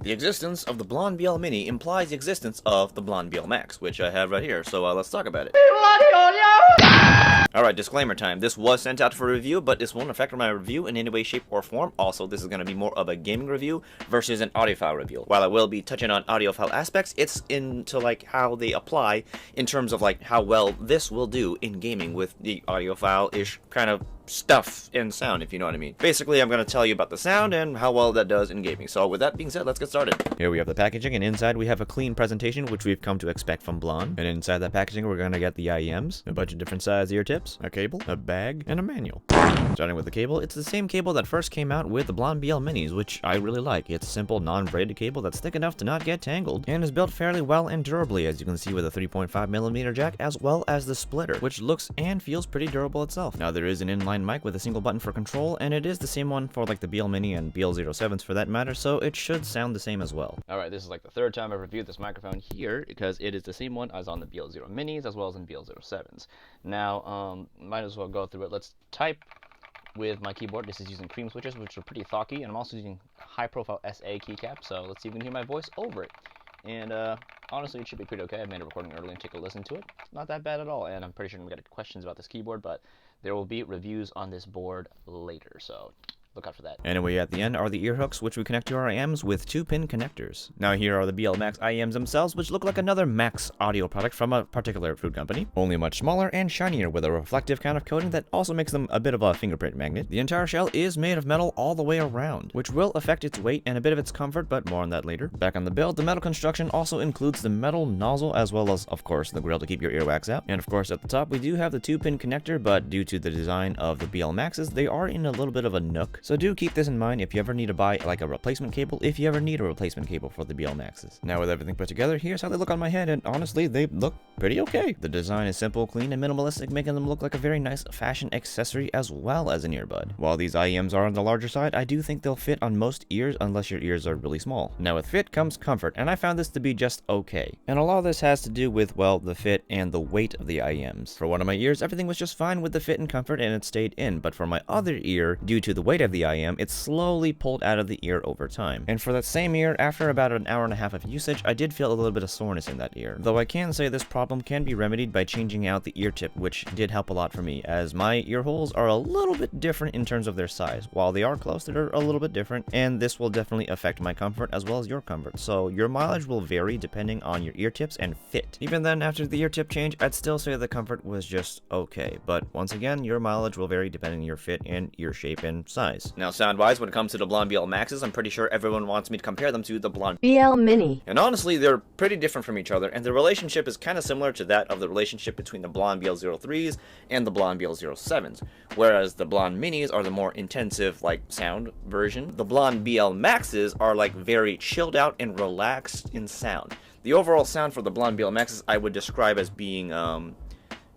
The existence of the Blon BL Mini implies the existence of the Blon BL Max, which I have right here, so let's talk about it. Alright, disclaimer time. This was sent out for review, but this won't affect my review in any way, shape, or form. Also, this is going to be more of a gaming review versus an audiophile review. While I will be touching on audiophile aspects, it's into like how they apply in terms of like how well this will do in gaming with the audiophile-ish kind of stuff and sound, if you know what I mean. Basically, I'm going to tell you about the sound and how well that does in gaming. So with that being said, let's get started. Here we have the packaging, and inside we have a clean presentation, which we've come to expect from Blon. And inside that packaging, we're going to get the IEMs, a bunch of different size ear tips, a cable, a bag, and a manual. Starting with the cable, it's the same cable that first came out with the Blon BL Minis, which I really like. It's a simple, non-braided cable that's thick enough to not get tangled, and is built fairly well and durably, as you can see with a 3.5mm jack, as well as the splitter, which looks and feels pretty durable itself. Now, there is an inline mic with a single button for control, and it is the same one for like the BL Mini and BL07s for that matter, so it should sound the same as well. Alright, this is like the third time I've reviewed this microphone here, because it is the same one as on the BL0 Minis, as well as in BL07s. Now, might as well go through it. Let's type with my keyboard. This is using cream switches, which are pretty thocky, and I'm also using high-profile SA keycap, so let's see if we can hear my voice over it. And honestly, it should be pretty okay. I made a recording earlier and take a listen to it. Not that bad at all, and I'm pretty sure I'm going to get questions about this keyboard, but there will be reviews on this board later, so look out for that. Anyway, at the end are the ear hooks, which we connect to our IEMs with 2-pin connectors. Now here are the BL Max IEMs themselves, which look like another Max audio product from a particular food company, only much smaller and shinier with a reflective kind of coating that also makes them a bit of a fingerprint magnet. The entire shell is made of metal all the way around, which will affect its weight and a bit of its comfort, but more on that later. Back on the build, the metal construction also includes the metal nozzle, as well as, of course, the grill to keep your earwax out. And of course, at the top, we do have the 2-pin connector, but due to the design of the BL Maxes, they are in a little bit of a nook. So do keep this in mind if you ever need to buy like a replacement cable, if you ever need a replacement cable for the BL Maxes. Now with everything put together, here's how they look on my head, and honestly, they look pretty okay. The design is simple, clean, and minimalistic, making them look like a very nice fashion accessory as well as an earbud. While these IEMs are on the larger side, I do think they'll fit on most ears unless your ears are really small. Now with fit comes comfort, and I found this to be just okay. And a lot of this has to do with, well, the fit and the weight of the IEMs. For one of my ears, everything was just fine with the fit and comfort, and it stayed in, but for my other ear, due to the weight of the IEM, it's slowly pulled out of the ear over time. And for that same ear, after about an hour and a half of usage, I did feel a little bit of soreness in that ear. Though I can say this problem can be remedied by changing out the ear tip, which did help a lot for me, as my ear holes are a little bit different in terms of their size. While they are close, they're a little bit different, and this will definitely affect my comfort as well as your comfort. So your mileage will vary depending on your ear tips and fit. Even then, after the ear tip change, I'd still say the comfort was just okay. But once again, your mileage will vary depending on your fit and ear shape and size. Now sound-wise, when it comes to the Blon BL Maxes, I'm pretty sure everyone wants me to compare them to the Blon BL Mini. And honestly, they're pretty different from each other, and the relationship is kind of similar to that of the relationship between the Blon BL03s and the Blon BL07s, whereas the Blon Minis are the more intensive, like, sound version. The Blon BL Maxes are, like, very chilled out and relaxed in sound. The overall sound for the Blon BL Maxes I would describe as being,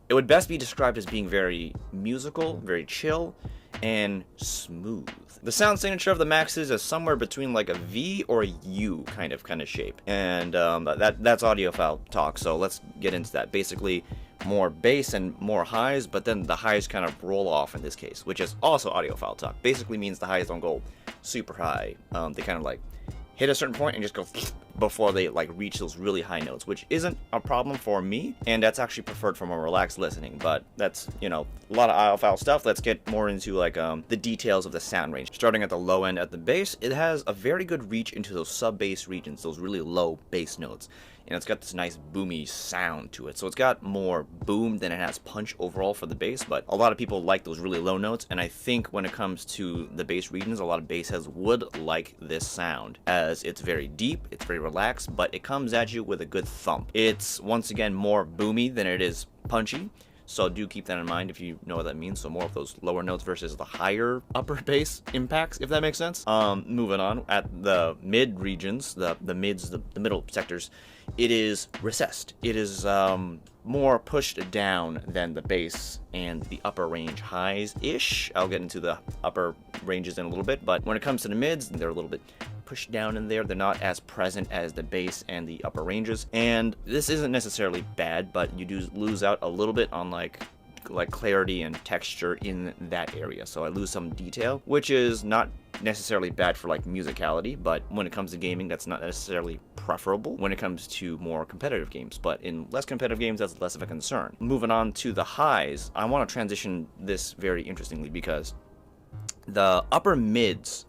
it would best be described as being very musical, very chill, and smooth. The sound signature of the Maxes is somewhere between like a V or a U kind of shape, and that's audiophile talk, so let's get into that. Basically, more bass and more highs, but then the highs kind of roll off in this case, which is also audiophile talk. Basically means the highs don't go super high. They kind of like hit a certain point and just go before they like reach those really high notes, which isn't a problem for me, and that's actually preferred for more relaxed listening. But that's, you know, a lot of audiophile stuff. Let's get more into like the details of the sound range. Starting at the low end at the bass, it has a very good reach into those sub-bass regions, those really low bass notes. And it's got this nice boomy sound to it. So it's got more boom than it has punch overall for the bass, but a lot of people like those really low notes, and I think when it comes to the bass regions, a lot of bass heads would like this sound, as it's very deep, it's very relaxed, but it comes at you with a good thump. It's, once again, more boomy than it is punchy, so do keep that in mind if you know what that means. So more of those lower notes versus the higher upper bass impacts, if that makes sense. Moving on, at the mid regions, the mids, the middle sectors, it is recessed. It is more pushed down than the bass and the upper range highs-ish. I'll get into the upper ranges in a little bit, but when it comes to the mids, they're a little bit pushed down in there. They're not as present as the bass and the upper ranges, and this isn't necessarily bad, but you do lose out a little bit on like clarity and texture in that area. So I lose some detail, which is not necessarily bad for like musicality, but when it comes to gaming, that's not necessarily preferable when it comes to more competitive games. But in less competitive games, that's less of a concern. Moving on to the highs, I want to transition this very interestingly because the upper mids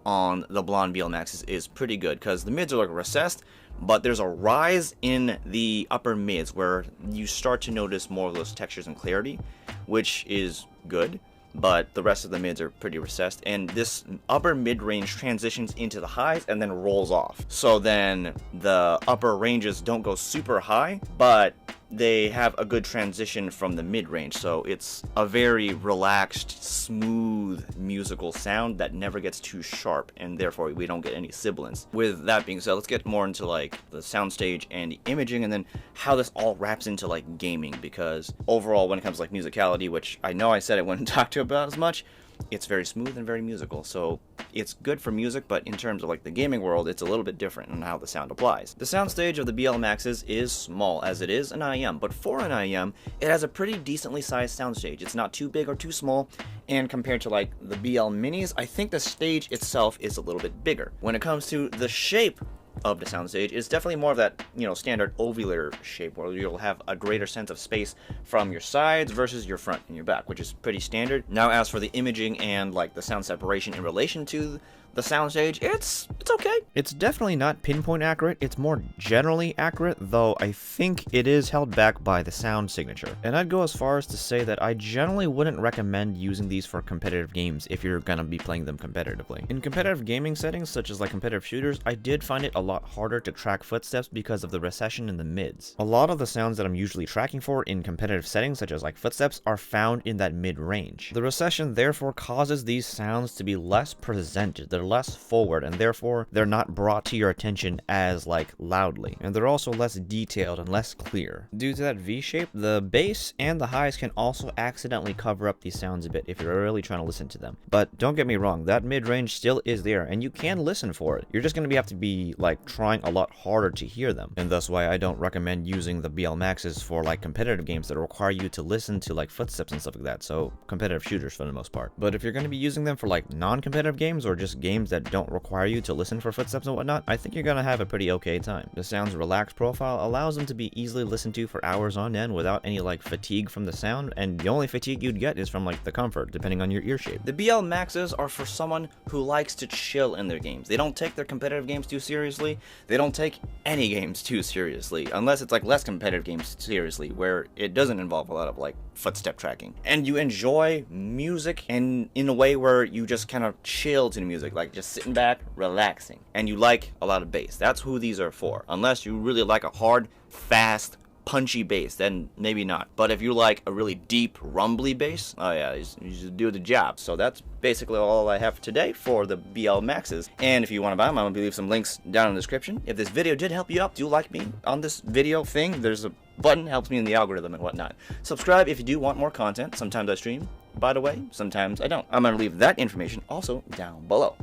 on the Blon BL Maxes is pretty good because the mids are like recessed, but there's a rise in the upper mids where you start to notice more of those textures and clarity, which is good. But the rest of the mids are pretty recessed, and this upper mid-range transitions into the highs and then rolls off. So then the upper ranges don't go super high, but they have a good transition from the mid-range. So it's a very relaxed, smooth musical sound that never gets too sharp, and therefore we don't get any sibilance. With that being said, let's get more into like the soundstage and the imaging, and then how this all wraps into like gaming, because overall when it comes to like musicality, which I know I said I wouldn't talk to about as much, it's very smooth and very musical, so it's good for music, but in terms of like the gaming world, it's a little bit different in how the sound applies. The soundstage of the BL Maxes is small, as it is an IEM, but for an IEM, it has a pretty decently sized soundstage. It's not too big or too small, and compared to like the BL Minis, I think the stage itself is a little bit bigger. When it comes to the shape of the soundstage, it's definitely more of that, you know, standard ovular shape where you'll have a greater sense of space from your sides versus your front and your back, which is pretty standard. Now, as for the imaging and like the sound separation in relation to the soundstage, it's okay. It's definitely not pinpoint accurate, it's more generally accurate, though I think it is held back by the sound signature. And I'd go as far as to say that I generally wouldn't recommend using these for competitive games if you're gonna be playing them competitively. In competitive gaming settings, such as like competitive shooters, I did find it a lot harder to track footsteps because of the recession in the mids. A lot of the sounds that I'm usually tracking for in competitive settings, such as like footsteps, are found in that mid-range. The recession therefore causes these sounds to be less presented. They're less forward, and therefore they're not brought to your attention as like loudly, and they're also less detailed and less clear. Due to that V shape, the bass and the highs can also accidentally cover up these sounds a bit if you're really trying to listen to them. But don't get me wrong, that mid-range still is there and you can listen for it. You're just going to have to be like trying a lot harder to hear them, and that's why I don't recommend using the BL Maxes for like competitive games that require you to listen to like footsteps and stuff like that, so competitive shooters for the most part. But if you're going to be using them for like non-competitive games or just games that don't require you to listen for footsteps and whatnot, I think you're gonna have a pretty okay time. The sound's relaxed profile allows them to be easily listened to for hours on end without any like fatigue from the sound, and the only fatigue you'd get is from like the comfort, depending on your ear shape. The BL Maxes are for someone who likes to chill in their games. They don't take their competitive games too seriously. They don't take any games too seriously, unless it's like less competitive games seriously, where it doesn't involve a lot of like footstep tracking. And you enjoy music and in a way where you just kind of chill to the music, like just sitting back, relaxing. And you like a lot of bass. That's who these are for. Unless you really like a hard, fast, punchy bass, then maybe not. But if you like a really deep, rumbly bass, oh yeah, you just do the job. So that's basically all I have today for the BL Maxes. And if you want to buy them, I'm going to leave some links down in the description. If this video did help you out, do like me on this video thing. There's a button, helps me in the algorithm and whatnot. Subscribe if you do want more content. Sometimes I stream, by the way. Sometimes I don't. I'm going to leave that information also down below.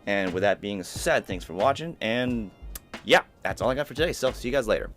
And with that being said, thanks for watching. And yeah, that's all I got for today. So see you guys later.